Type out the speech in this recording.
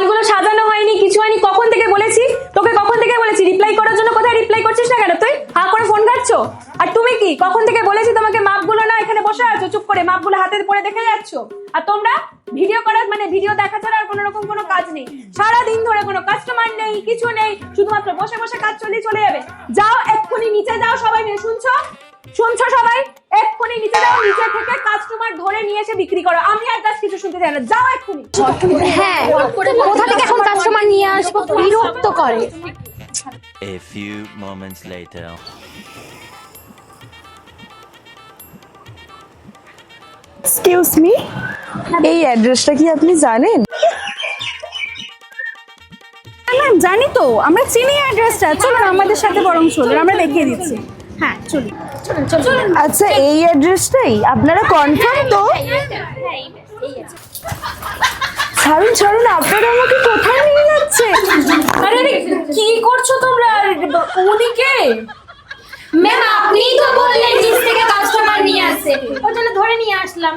মালগুলো সাজানো হয়নি, কিছু হয়নি। কখন থেকে বলেছি তোকে, কখন থেকে বলেছি রিপ্লাই করার জন্য? কোথায় রিপ্লাই করছিস না কেন তুই? হা করে ফোন ঘাটছো। আর তুমি কি কখন থেকে বলেছি তোমাকে মাপগুলো না, এখানে বসে আছো চুপ করে মাপগুলো হাতে পড়ে দেখে যাচ্ছ। আর তোমরা ভিডিও করার মানে ভিডিও দেখা ছাড়া আর কোনো রকম কোনো কাজ নেই। সারা দিন ধরে কোনো কাস্টমার নেই, কিছু নেই, শুধুমাত্র বসে বসে কাজ চলে যাবে। যাও এক্ষুনি নিচে যাও, সবাই মিলে শুনছো শুনছো সবাই? এক্ষুনি নিচে যাও, নিচে থেকে কাস্টমার ধরে নিয়ে এসে বিক্রি করো। আমি আর কাজ কিছু শুনতে চাই না, যাও এক্ষুনি। হ্যাঁ, কোথা থেকে এখন কাস্টমার নিয়ে আসবো? বিরক্ত করে। A few moments later. Excuse me, এই অ্যাড্রেসটা কি আপনি জানেন? ম্যাম জানি তো, আমরা চিনি অ্যাড্রেসটা। চলুন আমাদের সাথে বরং চলুন, আমরা দেখিয়ে দিচ্ছি। হ্যাঁ চলুন। আচ্ছা এই অ্যাড্রেসটাই আপনারা কনফার্ম তো? ছাড়ুন ছাড়ুন, আপনারা আমাকে কোথায় নিয়ে যাচ্ছে? আরে কি করছো তোমরা? উনি কে? ম্যাম আপনিই তো বললেন নিচ থেকে কাস্টমার নিয়ে আসছে, ওর জন্য ধরে নিয়ে আসলাম।